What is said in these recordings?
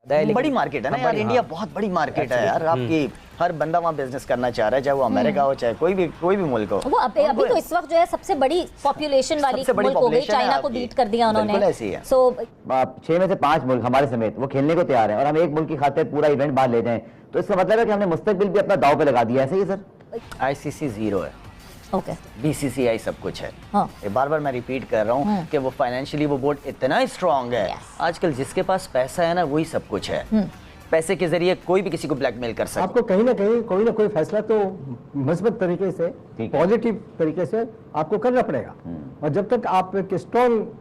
बड़ी मार्केट है ना यार, इंडिया बहुत बड़ी मार्केट है यार। आपकी हर बंदा वहाँ बिजनेस करना चाह रहा है, चाहे वो अमेरिका हो चाहे कोई भी मुल्क हो। वो अभी तो इस वक्त जो है सबसे बड़ी पॉपुलेशन वाली मुल्क हो गई, चाइना को बीट कर दिया उन्होंने। बिल्कुल ऐसी है। 6 में से 5 मुल्क हमारे समेत वो खेलने को तैयार हैं और हम एक मुल्क की खातिर पूरा इवेंट बाहर ले जाएं, तो इसका मतलब है कि हमने मुस्तकबिल भी अपना दांव पे लगा दिया। ऐसे ही सर आईसीसी जीरो है, ओके, बीसीसीआई सब कुछ है। हाँ। ये बार बार मैं रिपीट कर रहा हूँ कि वो फाइनेंशियली वो बोर्ड इतना स्ट्रांग है। आजकल जिसके पास पैसा है ना वही सब कुछ है। पैसे के जरिए कोई भी किसी को ब्लैकमेल कर सकता है। आपको कहीं ना कहीं कोई ना कोई फैसला तो मजबूत तरीके से, पॉजिटिव तरीके से आपको करना पड़ेगा। और जब तक आप एक स्ट्रॉन्ग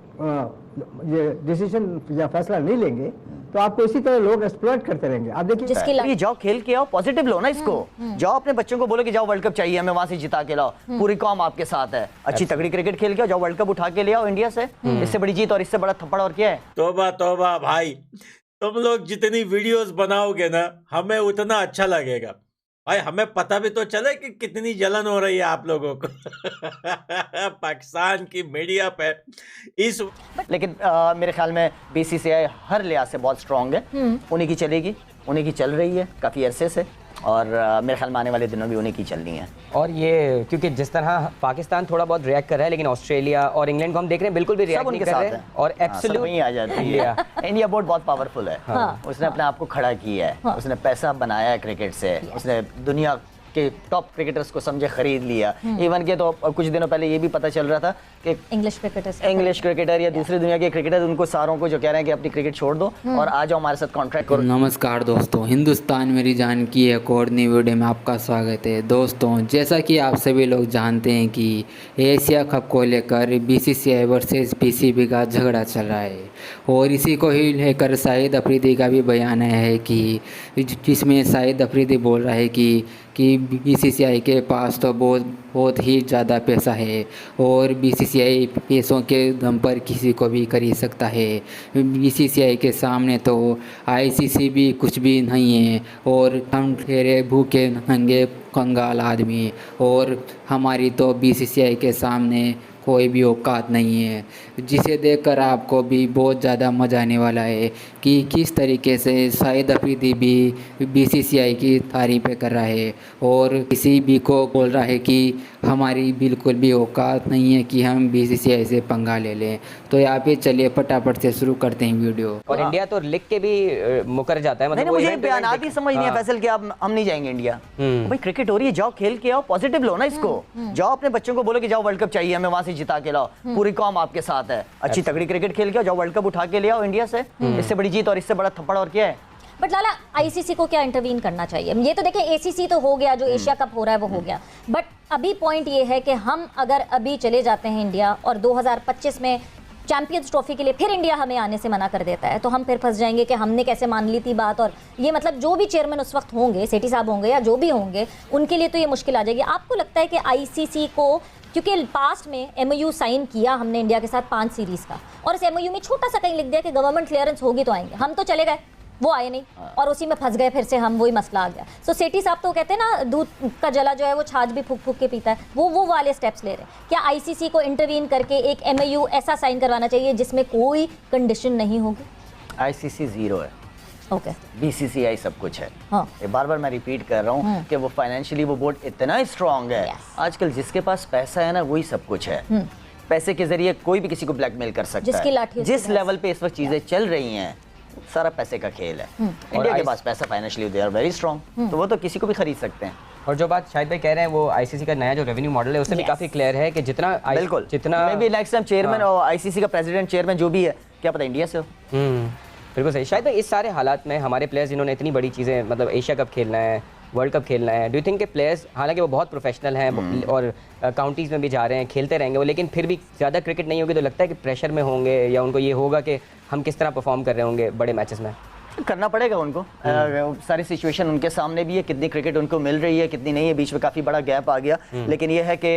ये डिसीजन या फैसला नहीं लेंगे तो आपको इसी तरह लोग एक्सप्लॉइट करते रहेंगे। आप देखिए, जाओ खेल के आओ, पॉजिटिव लो ना इसको। जाओ अपने बच्चों को बोलो कि जाओ वर्ल्ड कप चाहिए हमें, वहां से जिता के लाओ, पूरी कौम आपके साथ है। अच्छी तगड़ी क्रिकेट खेल के आओ, जाओ वर्ल्ड कप उठा के ले आओ इंडिया से। इससे बड़ी जीत और इससे बड़ा थप्पड़ और क्या है। तौबा तौबा भाई, तुम लोग जितनी वीडियोस बनाओगे ना हमें उतना अच्छा लगेगा भाई। हमें पता भी तो चले कि कितनी जलन हो रही है आप लोगों को पाकिस्तान की मीडिया पे इस। लेकिन मेरे ख्याल में बीसीसीआई हर लिहाज से बहुत स्ट्रांग है। उन्हीं की चलेगी, उन्हीं की चल रही है काफ़ी अरसे से, और मेरे ख्याल में आने वाले दिनों भी उन्हीं की चलनी है। और ये क्योंकि जिस तरह पाकिस्तान थोड़ा बहुत रिएक्ट कर रहा है, लेकिन ऑस्ट्रेलिया और इंग्लैंड को हम देख रहे हैं बिल्कुल भी रिएक्ट नहीं कर रहे हैं। और एब्सोल्यूट वहीं आ जाती है। इंडिया बोर्ड बहुत पावरफुल है। उसने अपने आप को खड़ा किया है, उसने पैसा बनाया है क्रिकेट से, उसने दुनिया के टॉप क्रिकेटर्स को समझे खरीद लिया। इवन के तो कुछ दिनों पहले ये भी पता चल रहा था कि इंग्लिश क्रिकेटर या दूसरी दुनिया के क्रिकेटर, उनको सारों को जो कह रहे हैं कि अपनी क्रिकेट छोड़ दो और आ जाओ हमारे साथ कॉन्ट्रैक्ट करो। नमस्कार दोस्तों, हिंदुस्तान मेरी जान की एक और नई वीडियो में आपका स्वागत है। दोस्तों, जैसा कि आप सभी लोग जानते हैं कि एशिया कप को लेकर बीसीसीआई वर्सेस पीसीबी का झगड़ा चल रहा है, और इसी को ही लेकर शाहिद अफरीदी का भी बयान है कि जिसमें शाहिद अफरीदी बोल रहा है कि बीसीसीआई के पास तो बहुत ही ज़्यादा पैसा है और बीसीसीआई पैसों के दम पर किसी को भी खरीद सकता है। बीसीसीआई के सामने तो आईसीसी भी कुछ भी नहीं है और हम ठहरे भूखे नंगे कंगाल आदमी, और हमारी तो बीसीसीआई के सामने कोई भी औकात नहीं है। जिसे देखकर आपको भी बहुत ज़्यादा मज़ा आने वाला है कि किस तरीके से शाहिद अफरीदी भी बीसीसीआई की तारीफ़ें कर रहा है और किसी भी को बोल रहा है कि हमारी बिल्कुल भी औकात नहीं है कि हम बीसीसीआई से पंगा ले लें। तो यहाँ पे चलिए फटाफट से शुरू करते हैं वीडियो। और इंडिया तो लिख के भी मुकर जाता है, मतलब मुझे बयानात ही समझ नहीं है फैसल कि हम नहीं जाएंगे इंडिया। भाई क्रिकेट हो रही है, जाओ खेल के आओ, पॉजिटिव लो ना इसको। जाओ अपने बच्चों को बोलो कि जाओ वर्ल्ड कप चाहिए हमें, वहां से जिता के लाओ, पूरी कौम आपके साथ है। अच्छी तगड़ी क्रिकेट खेल के आओ, जाओ वर्ल्ड कप उठा के ले आओ इंडिया से। इससे बड़ी जीत और इससे बड़ा थप्पड़ और क्या है। बट लाला, आईसीसी को क्या इंटरवीन करना चाहिए? ये तो देखिए एसीसी तो हो गया, जो एशिया कप हो रहा है वो हो गया, बट अभी पॉइंट ये है कि हम अगर अभी चले जाते हैं इंडिया और 2025 में चैंपियंस ट्रॉफी के लिए फिर इंडिया हमें आने से मना कर देता है, तो हम फिर फंस जाएंगे कि हमने कैसे मान ली थी बात। और ये मतलब जो भी चेयरमैन उस वक्त होंगे, सेठी साहब होंगे या जो भी होंगे, उनके लिए तो ये मुश्किल आ जाएगी। आपको लगता है कि आईसीसी को, क्योंकि पास्ट में एमओयू साइन किया हमने इंडिया के साथ 5 सीरीज का, और इस एमओयू में छोटा सा कहीं लिख दिया कि गवर्नमेंट क्लियरेंस होगी तो आएंगे, हम तो चले गए, वो आए नहीं और उसी में फंस गए, फिर से हम वही मसला आ गया। सो सेठी साहब तो कहते हैं ना, दूध का जला जो है वो छाछ भी फूक फूक के पीता है, वो वाले स्टेप्स ले रहे हैं। क्या आईसीसी को इंटरवीन करके एक एमओयू ऐसा साइन करवाना चाहिए जिसमें कोई कंडीशन नहीं होगी? आईसीसी जीरो है, ओके, बीसीसीआई सब कुछ है। हाँ। ये बार बार मैं रिपीट कर रहा हूँ कि वो फाइनेंशियली वो बोर्ड इतना स्ट्रांग है। आजकल जिसके पास पैसा है ना वही सब कुछ है। पैसे के जरिए कोई भी किसी को ब्लैकमेल कर सकता है। जिस लेवल पे इस वक्त चीजें चल रही हैं, सारा पैसे का खेल है। इंडिया के पास पैसा financially they are very strong, तो वो तो किसी को भी खरीद सकते हैं। और जो बात शाहिद भाई कह रहे हैं, वो आईसीसी का नया जो रेवेन्यू मॉडल है उससे भी काफी क्लियर है कि जितना बिल्कुल जितना may be next time chairman और आईसीसी का प्रेसिडेंट चेयरमैन जो भी है, क्या पता इंडिया से हो। बिल्कुल सही। शायद इस सारे हालात में हमारे प्लेयर्स जिन्होंने इतनी बड़ी चीज़ें, मतलब एशिया कप खेलना है, वर्ल्ड कप खेलना है, डू यू थिंक के प्लेयर्स, हालांकि वो बहुत प्रोफेशनल हैं और काउंटीज़ में भी जा रहे हैं, खेलते रहेंगे वो, लेकिन फिर भी ज़्यादा क्रिकेट नहीं होगी तो लगता है कि प्रेशर में होंगे, या उनको ये होगा कि हम किस तरह परफॉर्म कर रहे होंगे बड़े मैचेस में? करना पड़ेगा उनको। सारी सिचुएशन उनके सामने भी है, कितनी क्रिकेट उनको मिल रही है कितनी नहीं है, बीच में काफ़ी बड़ा गैप आ गया। लेकिन ये है कि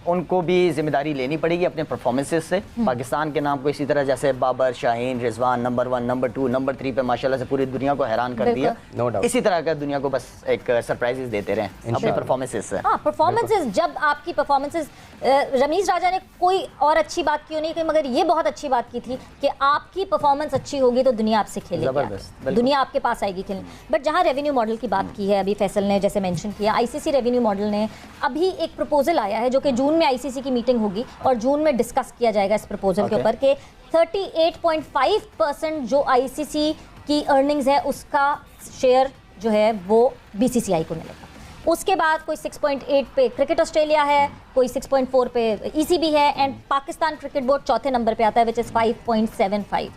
उनको भी जिम्मेदारी लेनी पड़ेगी अपने परफॉर्मेंसेस से। पाकिस्तान के नाम को इसी तरह जैसे Babar, Shaheen, Rizwan number 1, number 2, number 3 पे माशाल्लाह से पूरी दुनिया को हैरान कर दिया। No doubt. इसी तरह का दुनिया को बस एक सरप्राइजेस देते रहें अपने परफॉर्मेंसेस से। हाँ, परफॉर्मेंसेस, जब आपकी परफॉर्मेंसेस, रमीज राजा ने कोई और अच्छी बात क्यों नहीं की, मगर ये बहुत अच्छी बात की थी कि आपकी परफॉर्मेंस अच्छी होगी तो दुनिया आपसे खेलेगी, जबरदस्त, बिल्कुल। दुनिया आपके पास आएगी खेलने। बट जहाँ रेवेन्यू मॉडल की बात की है, अभी फैसल ने जैसे मेंशन किया, आईसीसी रेवेन्यू मॉडल ने अभी एक प्रपोजल आया है जो कि जून में आईसीसी की मीटिंग होगी और जून में डिस्कस किया जाएगा इस प्रपोजल के ऊपर कि 38.5% जो आईसीसी की अर्निंग्स है उसका शेयर जो है वो बीसीसीआई को मिलेगा। उसके बाद कोई 6.8 पे क्रिकेट ऑस्ट्रेलिया है, कोई 6.4 पे ईसीबी है, एंड पाकिस्तान क्रिकेट बोर्ड चौथे नंबर पे आता है विच इज़ 5.75।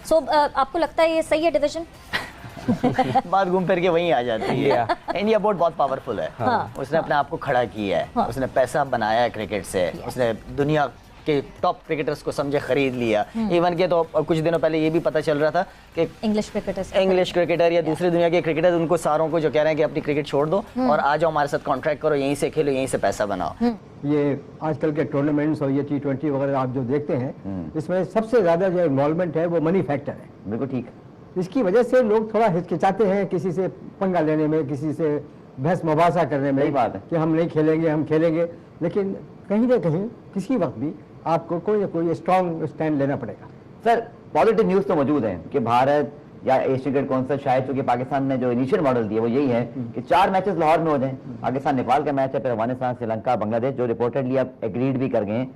सो आपको लगता है ये सही है डिवीजन? बात घूम फिर के वहीं आ जाती है। इंडिया बोर्ड बहुत पावरफुल है। हाँ, उसने अपने आप को खड़ा किया है। हाँ, उसने पैसा बनाया है क्रिकेट से। उसने दुनिया के टॉप क्रिकेटर्स को समझे खरीद लिया। इवन के तो कुछ दिनों पहले ये भी पता चल रहा था कि इंग्लिश क्रिकेटर या दूसरी दुनिया के क्रिकेटर उनको सारों को जो कह रहे हैं कि अपनी क्रिकेट छोड़ दो और आ जाओ हमारे साथ कॉन्ट्रैक्ट करो, यहीं से खेलो, यहीं से पैसा बनाओ। ये आजकल के टूर्नामेंट्स और ये T20 वगैरह आप जो देखते हैं, इसमें सबसे ज़्यादा जो इन्वॉल्वमेंट है वो मनी फैक्टर है। बिल्कुल ठीक। इसकी वजह से लोग थोड़ा हिचकिचाते हैं किसी से पंगा लेने में, किसी से बहस मुबासा करने में। सही बात है कि हम नहीं खेलेंगे, हम खेलेंगे, लेकिन कहीं ना कहीं किसी वक्त भी आपको कोई ना कोई स्ट्रॉन्ग स्टैंड लेना पड़ेगा। सर, पॉजिटिव न्यूज़ तो मौजूद है कि भारत या एशिया क्रिकेट काउंसिल, शायद चूंकि पाकिस्तान ने जो इनिशियल मॉडल दिया वो यही है कि 4 मैचेस लाहौर में हो जाएं। पाकिस्तान नेपाल का मैच है, फिर अफगानिस्तान, श्रीलंका, बांग्लादेश, जो रिपोर्टेडली अब एग्रीड भी कर गए हैं।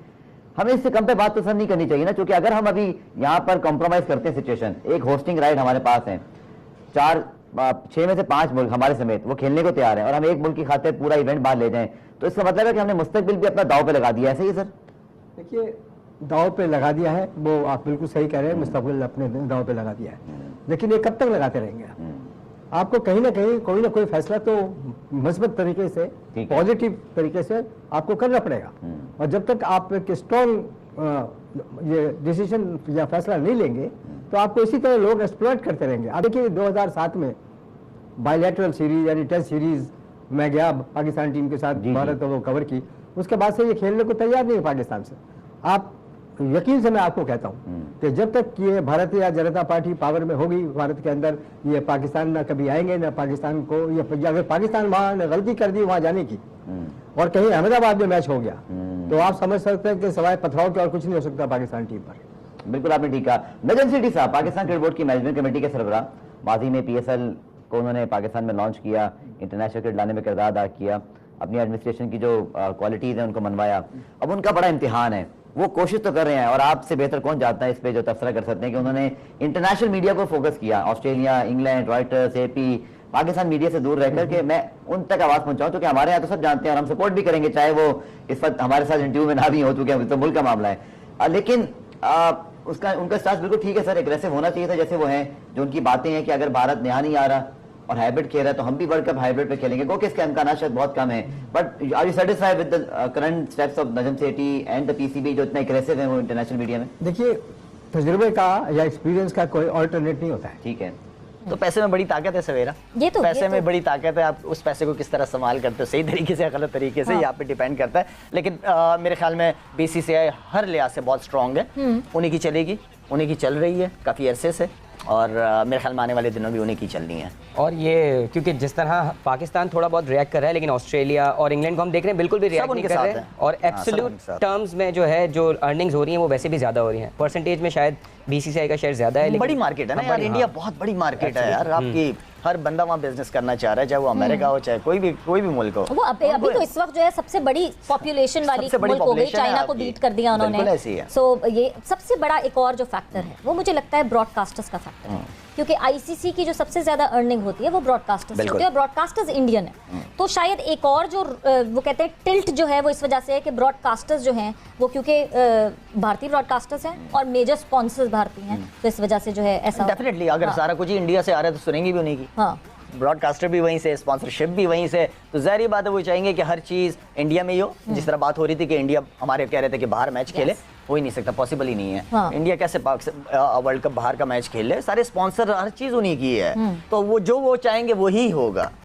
हमें इससे कम पे बात तो सर नहीं करनी चाहिए ना, क्योंकि अगर हम अभी यहाँ पर कॉम्प्रोमाइज करते हैं सिचुएशन, एक होस्टिंग राइट हमारे पास है, 6 में से 5 मुल्क हमारे समेत वो खेलने को तैयार हैं और हम एक मुल्क की खातिर पूरा इवेंट बाहर ले जाएं, तो इसका मतलब है कि हमने मुस्तकबिल भी अपना दाव पे लगा दिया। ऐसे ही सर? देखिए, दाव पे लगा दिया है, वो आप बिल्कुल सही कह रहे हैं, मुस्तकबिल अपने दाव पे लगा दिया है, लेकिन ये कब तक लगाते रहेंगे? आपको कहीं ना कहीं कोई ना कोई फैसला तो मजबूत तरीके से, पॉजिटिव तरीके से आपको करना पड़ेगा। और जब तक आप एक स्ट्रॉन्ग ये डिसीजन या फैसला नहीं लेंगे तो आपको इसी तरह लोग एक्सप्लॉइट करते रहेंगे। अब देखिए 2007 में बायलैटरल सीरीज यानी टेस्ट सीरीज में गया पाकिस्तान टीम के साथ, भारत को कवर की, उसके बाद से ये खेलने को तैयार नहीं है पाकिस्तान से। आप यकीन से मैं आपको कहता हूँ कि जब तक ये भारतीय जनता पार्टी पावर में होगी भारत के अंदर, ये पाकिस्तान ना कभी आएंगे, ना पाकिस्तान को, या अगर पाकिस्तान वहाँ ने गलती कर दी वहाँ जाने की और कहीं अहमदाबाद में मैच हो गया तो आप समझ सकते हैं कि सवाए पथराव के और कुछ नहीं हो सकता पाकिस्तान टीम पर। बिल्कुल आपने ठीक कहा। नजम सेठी साहब, पाकिस्तान क्रिकेट बोर्ड की मैनेजमेंट कमेटी के सरबराह, माजी में PSL को उन्होंने पाकिस्तान में लॉन्च किया, इंटरनेशनल क्रिकेट लाने में किरदार अदा किया, अपनी एडमिनिस्ट्रेशन की जो क्वालिटीज़ हैं उनको मनवाया। अब उनका बड़ा इम्तिहान है, वो कोशिश तो कर रहे हैं और आपसे बेहतर कौन जानता है इस पे जो तबसरा कर सकते हैं कि उन्होंने इंटरनेशनल मीडिया को फोकस किया, Australia, England, Reuters, AP, Pakistan media से दूर रहकर के मैं उन तक आवाज़ पहुंचाऊं, क्योंकि हमारे यहाँ तो सब जानते हैं और हम सपोर्ट भी करेंगे, चाहे वो इस वक्त हमारे साथ इंटरव्यू में ना भी हो चुके हैं, तो मुल्क का मामला है। लेकिन उनका स्टांस बिल्कुल ठीक है सर, एग्रेसिव होना चाहिए था जैसे वो हैं। जो उनकी बातें हैं कि अगर भारत यहाँ नहीं आ रहा और हाइब्रिड खेल रहा है तो हम भी वर्ल्ड कप हाइब्रिड पे खेलेंगे, क्योंकि इसके इम्कान शायद बहुत कम है। But are you satisfied with the current steps of Najam Sethi and the PCB जो इतना एग्रेसिव है वो इंटरनेशनल मीडिया में? देखिए, तजुर्बे का या एक्सपीरियंस का कोई ऑल्टरनेट नहीं होता है। ठीक है, तो पैसे में बड़ी ताकत है सवेरा, पैसे में बड़ी ताकत है। आप उस पैसे को किस तरह इस्तेमाल करते हो, सही तरीके से या गलत तरीके से, यहाँ पे डिपेंड करता है। लेकिन मेरे ख्याल में BCCI हर लिहाज से बहुत स्ट्रॉन्ग है, उन्हीं की चलेगी, उन्हीं की चल रही है काफ़ी अरसे से, और मेरे ख्याल में आने वाले दिनों भी उन्हीं की चलनी है। और ये क्योंकि जिस तरह पाकिस्तान थोड़ा बहुत रिएक्ट कर रहा है, लेकिन ऑस्ट्रेलिया और इंग्लैंड को हम देख रहे हैं बिल्कुल भी रिएक्ट नहीं कर रहे हैं, और एब्सोल्यूट टर्म्स में जो है जो अर्निंग्स हो रही हैं वो वैसे भी ज़्यादा हो रही हैं। परसेंटेज में शायद BCCI का शेयर ज़्यादा है, लेकिन बड़ी मार्केट है ना यार, इंडिया बहुत बड़ी मार्केट है यार, आपकी हर बंदा वहाँ बिजनेस करना चाह रहा है, चाहे वो अमेरिका हो चाहे कोई भी मुल्क हो। वो अभी तो इस वक्त जो है सबसे बड़ी पॉपुलेशन वाली मुल्क हो गई, चाइना को बीट कर दिया उन्होंने। सो ये सबसे बड़ा एक और जो फैक्टर है वो मुझे लगता है ब्रॉडकास्टर्स का फैक्टर है, क्योंकि ICC की जो सबसे ज्यादा अर्निंग होती है वो ब्रॉडकास्टर्स होती है, और ब्रॉडकास्टर्स इंडियन है। तो शायद एक और जो वो कहते हैं टिल्ट जो है वो इस वजह से है कि ब्रॉडकास्टर्स जो हैं वो क्योंकि भारतीय ब्रॉडकास्टर्स हैं और मेजर स्पॉन्सर्स भारतीय हैं, तो इस वजह से जो है ऐसा डेफिनेटली अगर सारा कुछ ही इंडिया से आ रहा है तो सुनेंगे भी उन्हीं की। हाँ, ब्रॉडकास्टर भी वहीं से, स्पॉन्सरशिप भी वहीं से, तो जाहिर बात है वो चाहेंगे कि हर चीज़ इंडिया में ही हो। जिस तरह बात हो रही थी कि इंडिया, हमारे कह रहे थे कि बाहर मैच खेले, हो ही नहीं सकता, पॉसिबल ही नहीं है। हाँ। इंडिया कैसे वर्ल्ड कप बाहर का मैच खेल ले, सारे स्पॉन्सर हर चीज़ उन्हीं की है, तो वो जो वो चाहेंगे वही होगा।